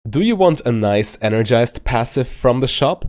Do you want a nice energized passive from the shop?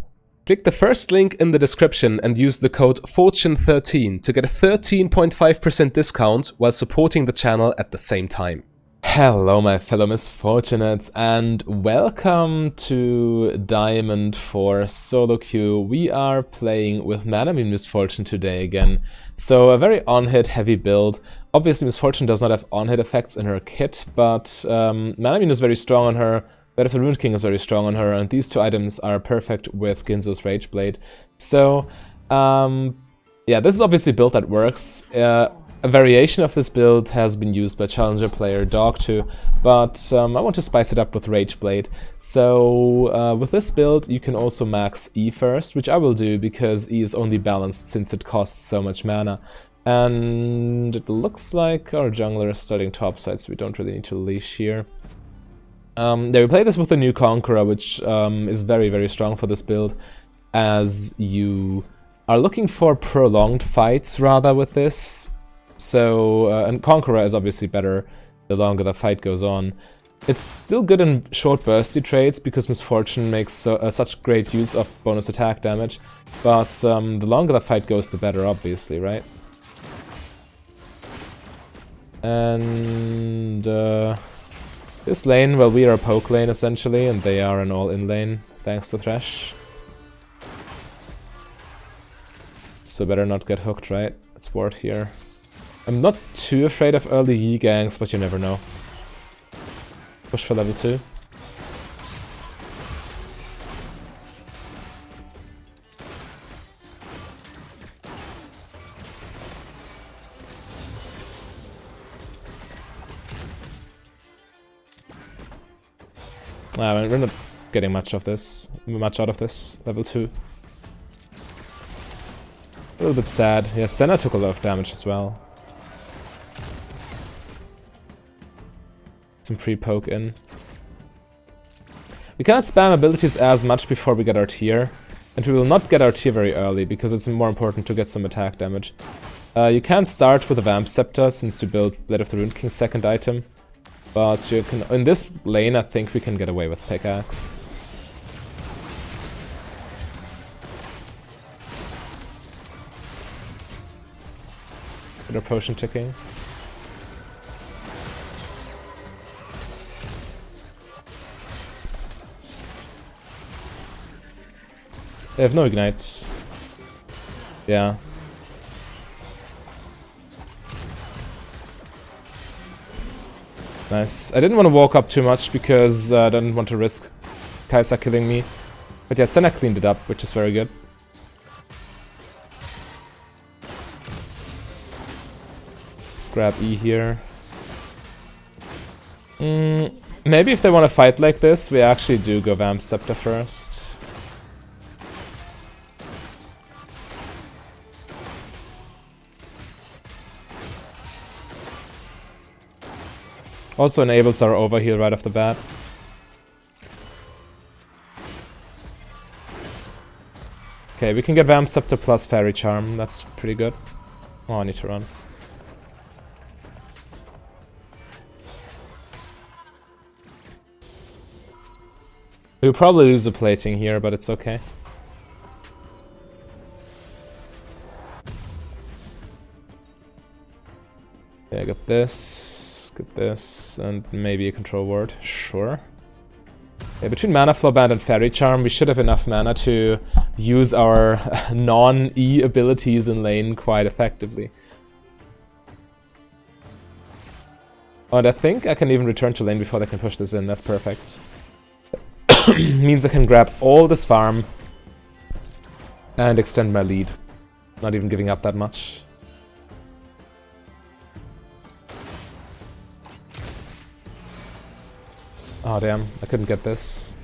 Click the first link in the description and use the code FORTUNE13 to get a 13.5% discount while supporting the channel at the same time. Hello my fellow misfortunates and welcome to Diamond 4 solo queue. We are playing with Manamine Misfortune today again. So a very on-hit heavy build. Obviously Misfortune does not have on-hit effects in her kit, but Manamine is very strong on her. Blade of the Ruined King is very strong on her, and these two items are perfect with Ginzo's Rageblade. So, yeah, this is obviously a build that works. A variation of this build has been used by challenger player Dog2, but I want to spice it up with Rageblade. So, with this build, you can also max E first, which I will do because E is only balanced since it costs so much mana. And it looks like our jungler is starting topside, so we don't really need to leash here. We play this with the new Conqueror, which is very, very strong for this build, as you are looking for prolonged fights rather with this. So, and Conqueror is obviously better the longer the fight goes on. It's still good in short bursty trades because Misfortune makes such great use of bonus attack damage, but the longer the fight goes, the better, obviously, right? And this lane, well, we are a poke lane essentially, and they are an all-in lane, thanks to Thresh. So better not get hooked, right? Let's ward here. I'm not too afraid of early Yi ganks, but you never know. Push for level 2. We're not getting much out of this. Level 2. A little bit sad. Yeah, Senna took a lot of damage as well. Some free poke in. We cannot spam abilities as much before we get our tier. And we will not get our tier very early, because it's more important to get some attack damage. You can start with a Vamp Scepter, since you build Blade of the Ruined King's second item. But you can, in this lane, I think we can get away with Pickaxe. Bit potion ticking. They have no ignite. Yeah. Nice. I didn't want to walk up too much because I didn't want to risk Kai'Sa killing me. But yeah, Senna cleaned it up, which is very good. Let's grab E here. Maybe if they want to fight like this, we actually do go Vamp Scepter first. Also enables our overheal right off the bat. Okay, we can get Vamp Scepter plus Fairy Charm. That's pretty good. Oh, I need to run. We'll probably lose a plating here, but it's okay. Yeah, I got this, and maybe a control ward. Sure. Yeah, between Mana Flow Band and Fairy Charm, we should have enough mana to use our non-E abilities in lane quite effectively. Oh, and I think I can even return to lane before they can push this in. That's perfect. Means I can grab all this farm and extend my lead. Not even giving up that much. Oh damn, I couldn't get this.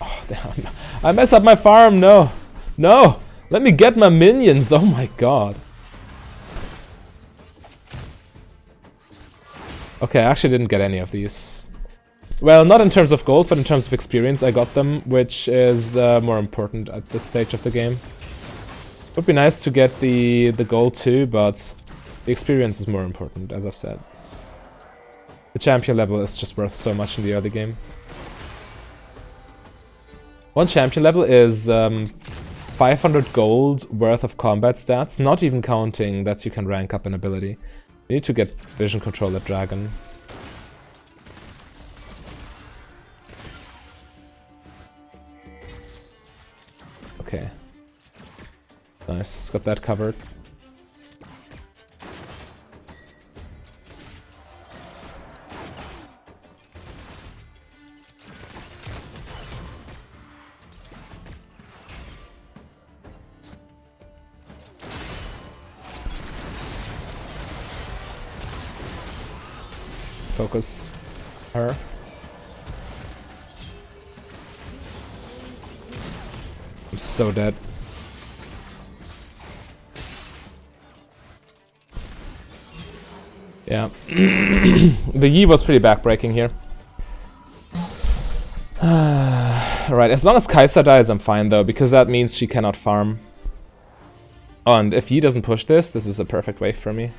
Oh damn, I mess up my farm, no! No! Let me get my minions, oh my god. Okay, I actually didn't get any of these. Well, not in terms of gold, but in terms of experience I got them, which is more important at this stage of the game. Would be nice to get the gold too, but the experience is more important, as I've said. The champion level is just worth so much in the early game. One champion level is 500 gold worth of combat stats, not even counting that you can rank up an ability. We need to get vision control at dragon. Okay. Nice, got that covered. Focus her. I'm so dead. Yeah. The Yi was pretty backbreaking here. Alright, as long as Kai'Sa dies, I'm fine though, because that means she cannot farm. Oh, and if Yi doesn't push this is a perfect wave for me.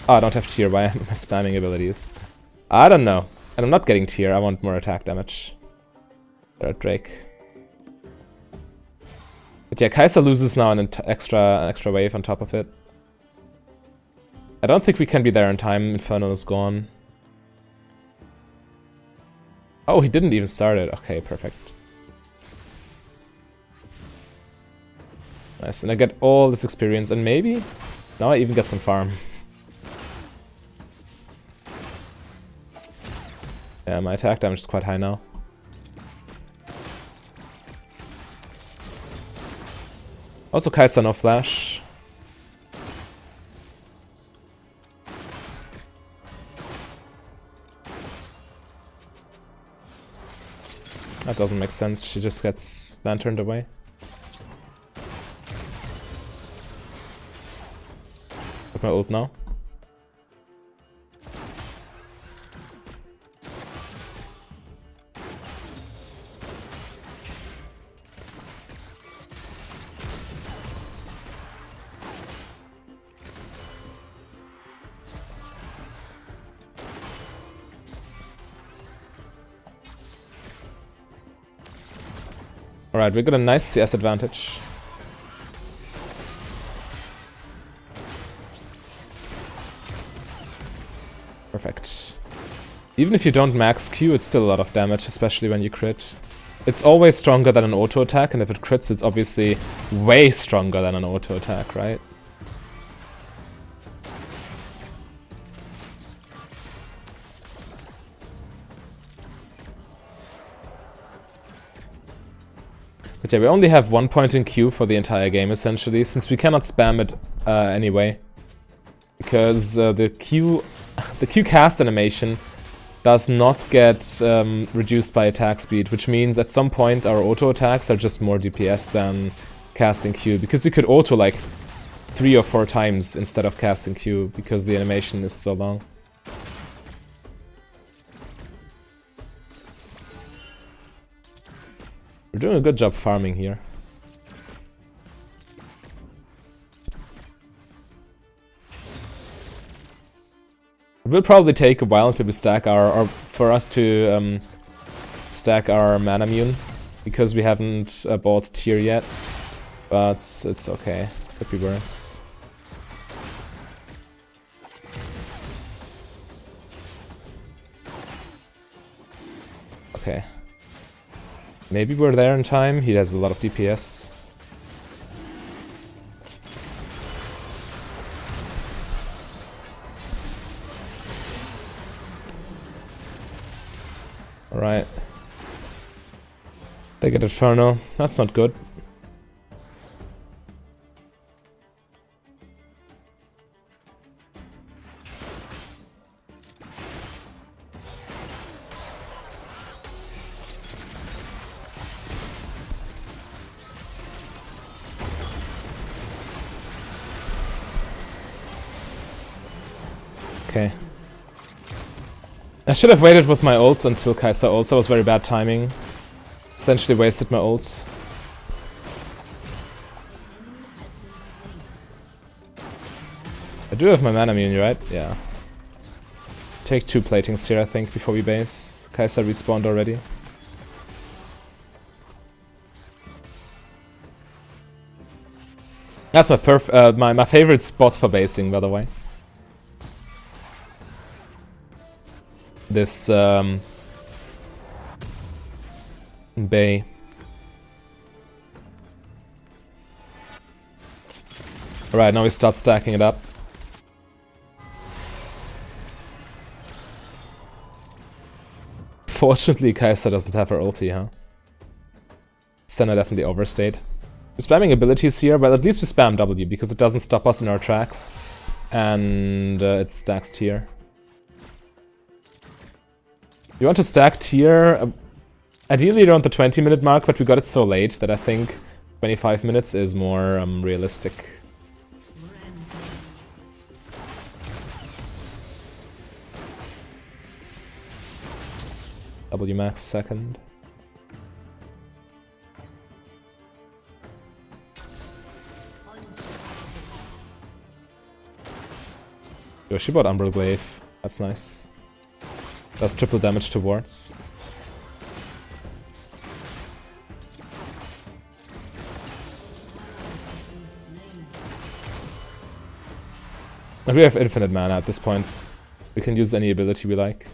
Oh, I don't have tier. Why am I spamming abilities? I don't know. And I'm not getting tier. I want more attack damage. Third Drake. But yeah, Kai'Sa loses now an extra wave on top of it. I don't think we can be there in time. Inferno is gone. Oh, he didn't even start it. Okay, perfect. Nice, and I get all this experience, and maybe now I even get some farm. Yeah, my attack damage is quite high now. Also, Kai'Sa no flash. That doesn't make sense. She just gets lanterned away. Got my ult now. Alright, we got a nice CS advantage. Perfect. Even if you don't max Q, it's still a lot of damage, especially when you crit. It's always stronger than an auto attack, and if it crits, it's obviously way stronger than an auto attack, right? But yeah, we only have 1 point in Q for the entire game, essentially, since we cannot spam it anyway. Because the Q cast animation does not get reduced by attack speed, which means at some point our auto attacks are just more DPS than casting Q, because you could auto like 3 or 4 times instead of casting Q, because the animation is so long. We're doing a good job farming here. It will probably take a while until we stack or for us to stack our mana immune, because we haven't bought tier yet, but it's okay. Could be worse. Okay. Maybe we're there in time. He has a lot of DPS. Alright. They get Inferno. That's not good. Okay. I should have waited with my ults until Kai'Sa ults. That was very bad timing. Essentially wasted my ults. I do have my mana immune, right? Yeah. Take 2 platings here, I think, before we base. Kai'Sa respawned already. That's my favorite spot for basing, by the way. This bay. Alright, now we start stacking it up. Fortunately, Kai'Sa doesn't have her ulti, huh? Senna definitely overstayed. We're spamming abilities here, but at least we spam W, because it doesn't stop us in our tracks. And it stacks tier. You want to stack tier, ideally around the 20-minute mark, but we got it so late that I think 25 minutes is more realistic. W max second. Yo, she bought Umbral Glaive. That's nice. Does triple damage to wards. And we have infinite mana at this point. We can use any ability we like.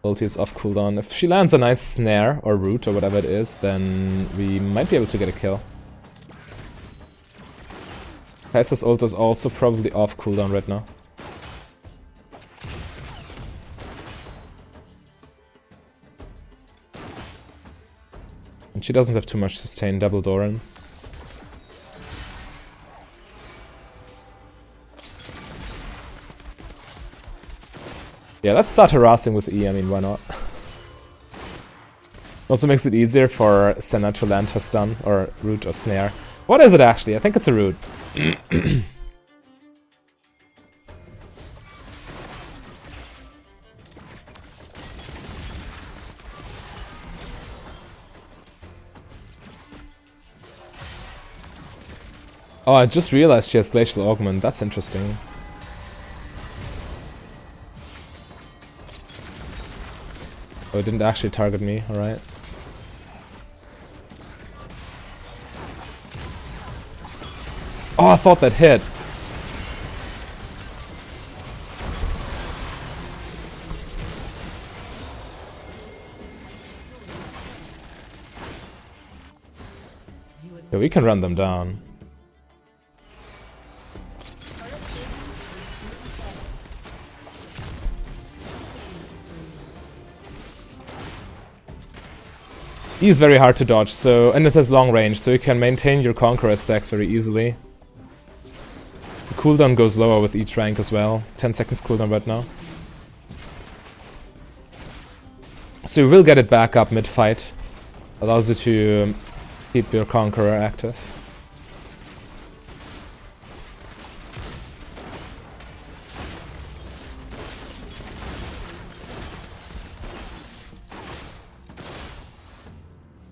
Ulti is off cooldown. If she lands a nice snare or root or whatever it is, then we might be able to get a kill. Kai'Sa's ult is also probably off cooldown right now. And she doesn't have too much sustain, double Dorans. Yeah, let's start harassing with E, I mean, why not? Also makes it easier for Senna to land her stun, or root or snare. What is it actually? I think it's a root. Oh, I just realized she has Glacial Augment. That's interesting. Oh, it didn't actually target me, alright. Oh, I thought that hit. Yeah, we can run them down. E is very hard to dodge, so, and it has long range, so you can maintain your Conqueror stacks very easily. The cooldown goes lower with each rank as well. 10 seconds cooldown right now. So you will get it back up mid-fight. Allows you to keep your Conqueror active.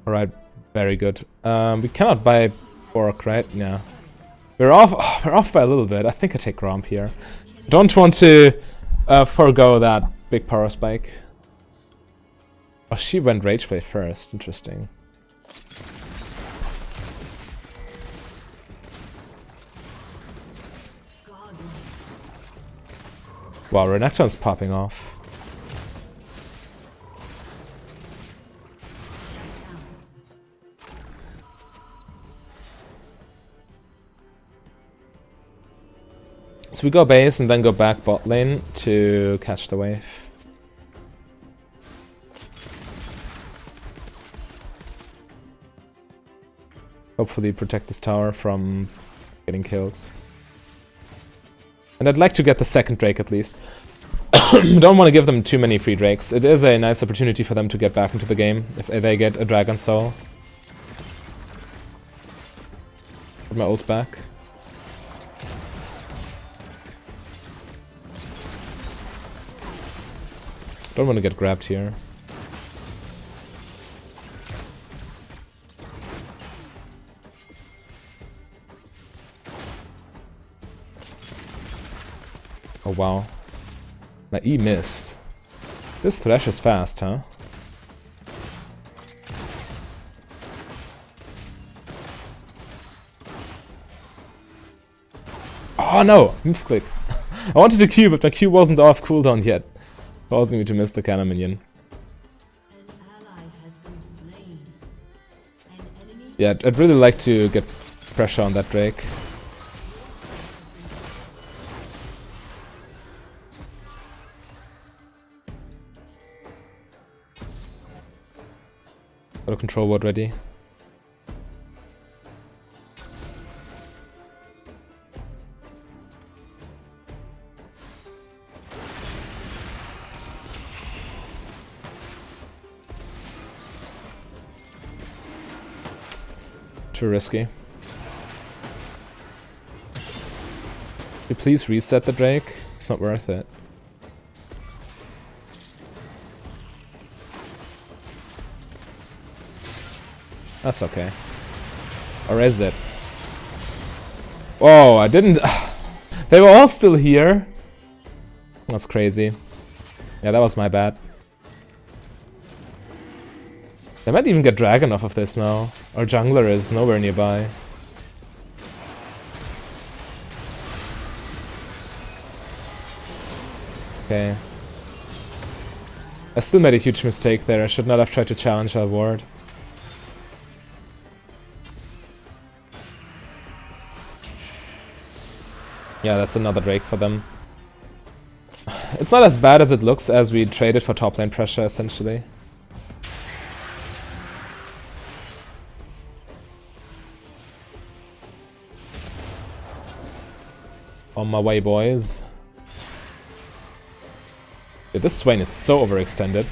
Alright, very good. We cannot buy Bork, right? Yeah. We're off by a little bit. I think I take Gromp here. Don't want to forego that big power spike. Oh, she went Rageblade first. Interesting. Wow, Renekton's popping off. So we go base and then go back bot lane to catch the wave. Hopefully protect this tower from getting killed. And I'd like to get the second Drake at least. Don't want to give them too many free Drakes. It is a nice opportunity for them to get back into the game if they get a Dragon Soul. Put my ult back. Don't want to get grabbed here. Oh wow. My E missed. This Thresh is fast, huh? Oh no! Misclick. I wanted to Q, but my Q wasn't off cooldown yet, causing me to miss the cannon minion. Yeah, I'd really like to get pressure on that Drake. Got a control ward ready. Too risky. Could you please reset the Drake? It's not worth it. That's okay. Or is it? Oh, I didn't... They were all still here. That's crazy. Yeah, that was my bad. They might even get Dragon off of this now. Our jungler is nowhere nearby. Okay. I still made a huge mistake there. I should not have tried to challenge that ward. Yeah, that's another Drake for them. It's not as bad as it looks, as we traded for top lane pressure, essentially. On my way, boys. Dude, this Swain is so overextended.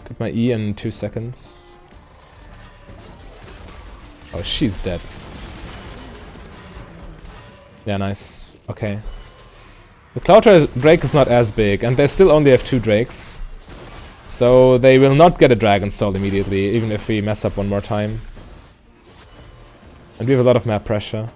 Get my E in 2 seconds. Oh, she's dead. Yeah, nice. Okay. The Cloud Drake is not as big, and they still only have 2 Drakes. So they will not get a Dragon Soul immediately, even if we mess up one more time. And we have a lot of map pressure.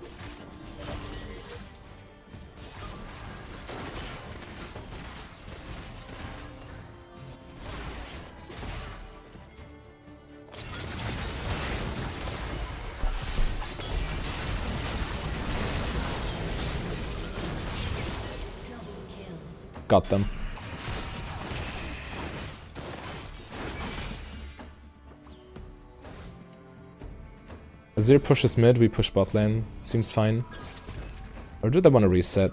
Got them. Azir pushes mid, we push bot lane. Seems fine. Or do they want to reset?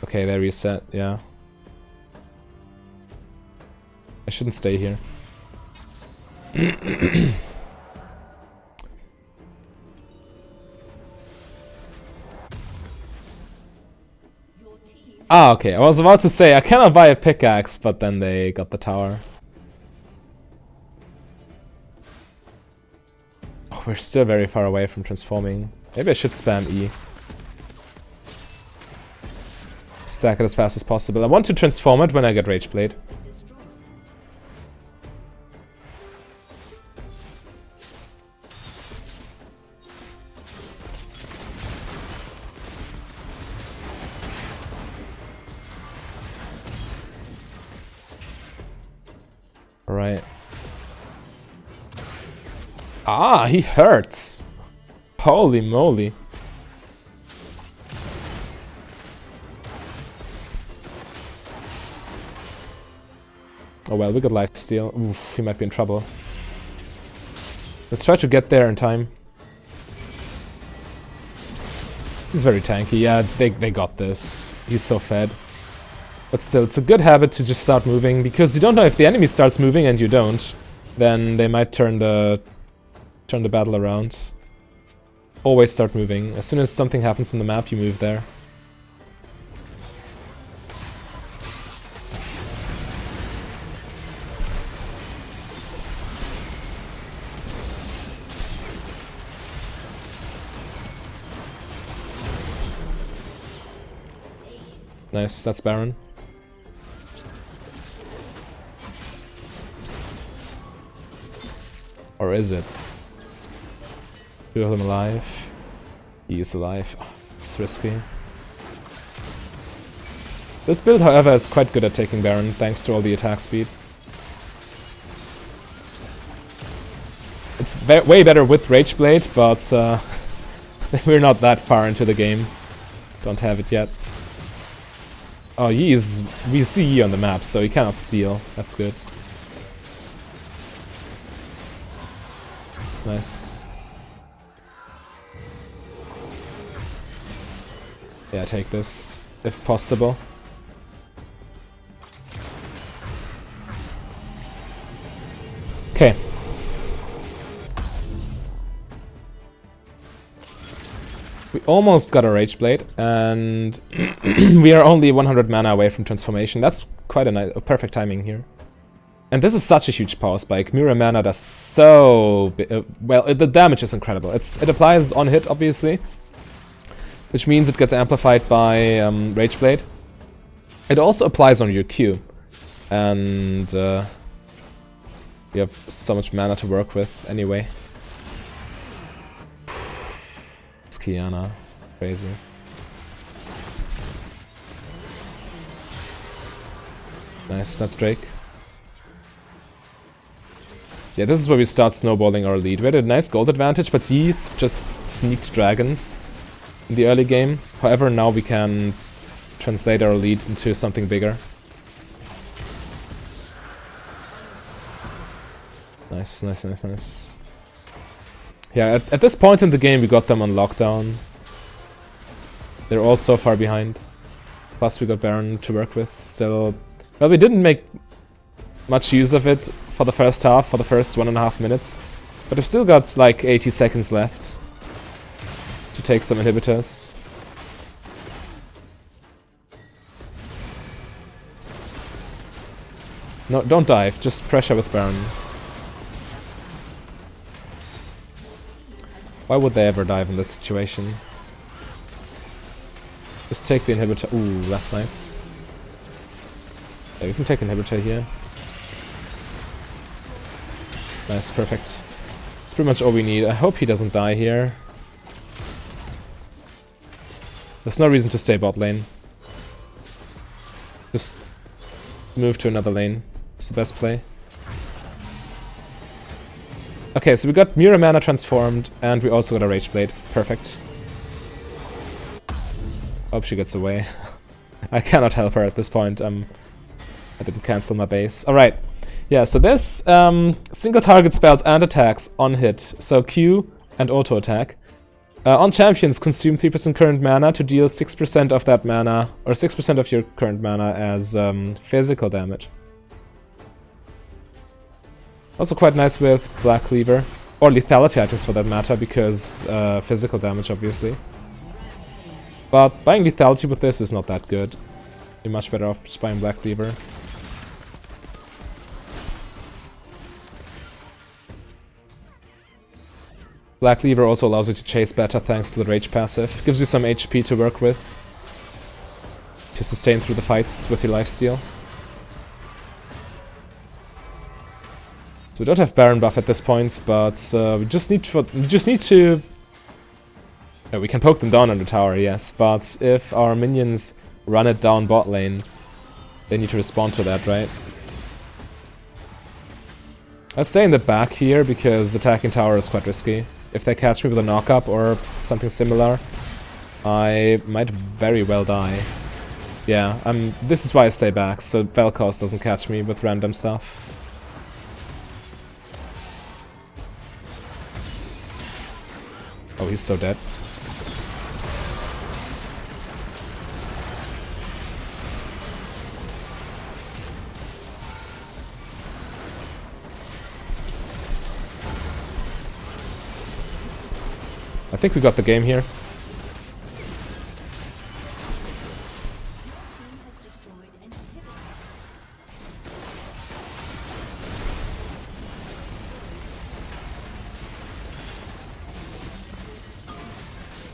Okay, they reset, yeah. I shouldn't stay here. Ah, okay. I was about to say, I cannot buy a pickaxe, but then they got the tower. Oh, we're still very far away from transforming. Maybe I should spam E. Stack it as fast as possible. I want to transform it when I get RAGEBLADE. Alright. Ah, he hurts. Holy moly. Oh well, we got lifesteal. Oof, he might be in trouble. Let's try to get there in time. He's very tanky. Yeah, they got this. He's so fed. But still, it's a good habit to just start moving, because you don't know if the enemy starts moving and you don't, then they might turn the battle around. Always start moving. As soon as something happens on the map, you move there. Nice, that's Baron. Or is it? Two of them alive. He is alive. Oh, it's risky. This build, however, is quite good at taking Baron, thanks to all the attack speed. It's way better with Rageblade, but we're not that far into the game. Don't have it yet. Oh, we see Yi on the map, so he cannot steal. That's good. Nice. Yeah, take this, if possible. Okay. We almost got a Rageblade, and we are only 100 mana away from transformation. That's quite a perfect timing here. And this is such a huge power spike. Mirror mana does so... well, the damage is incredible. It applies on hit, obviously, which means it gets amplified by Rageblade. It also applies on your Q, and you have so much mana to work with anyway. It's Kiana. Crazy. Nice, that's Drake. Yeah, this is where we start snowballing our lead. We had a nice gold advantage, but he's just sneaked dragons in the early game. However, now we can translate our lead into something bigger. Nice, nice, nice, nice. Yeah, at this point in the game, we got them on lockdown. They're all so far behind. Plus, we got Baron to work with. Still, well, we didn't make much use of it for the first half, for the first 1.5 minutes. But we've still got like 80 seconds left to take some inhibitors. No, don't dive, just pressure with Baron. Why would they ever dive in this situation? Just take the inhibitor. Ooh, that's nice. Yeah, we can take inhibitor here. Nice, perfect. That's pretty much all we need. I hope he doesn't die here. There's no reason to stay bot lane. Just move to another lane. It's the best play. Okay, so we got Mirror Mana transformed, and we also got a Rageblade. Perfect. Hope she gets away. I cannot help her at this point. I didn't cancel my base. Alright. Yeah, so this single target spells and attacks on hit. So Q and auto attack. On champions, consume 3% current mana to deal 6% of that mana, or 6% of your current mana as physical damage. Also quite nice with Black Cleaver, or lethality items for that matter, because physical damage obviously. But buying lethality with this is not that good. You're much better off just buying Black Cleaver. Black Cleaver also allows you to chase better thanks to the Rage passive. Gives you some HP to work with, to sustain through the fights with your lifesteal. So we don't have Baron buff at this point, but we just need to... Yeah, we can poke them down on the tower, yes, but if our minions run it down bot lane, they need to respond to that, right? I'll stay in the back here because attacking tower is quite risky. If they catch me with a knock-up or something similar, I might very well die. Yeah, this is why I stay back, so Vel'Koz doesn't catch me with random stuff. Oh, he's so dead. I think we got the game here.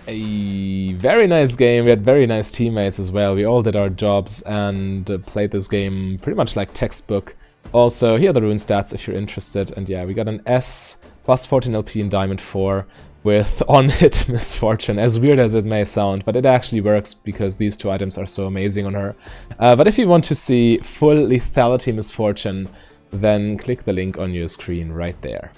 a very nice game. We had very nice teammates as well. We all did our jobs and played this game pretty much like textbook. Also, here are the rune stats if you're interested. And yeah, we got an S plus 14 LP in Diamond 4 with on-hit Misfortune, as weird as it may sound, but it actually works because these two items are so amazing on her. But if you want to see full lethality Misfortune, then click the link on your screen right there.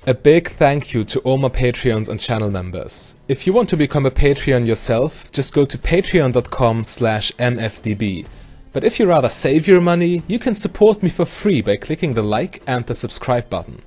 A big thank you to all my Patreons and channel members. If you want to become a Patreon yourself, just go to patreon.com/mfdb. But if you rather save your money, you can support me for free by clicking the like and the subscribe button.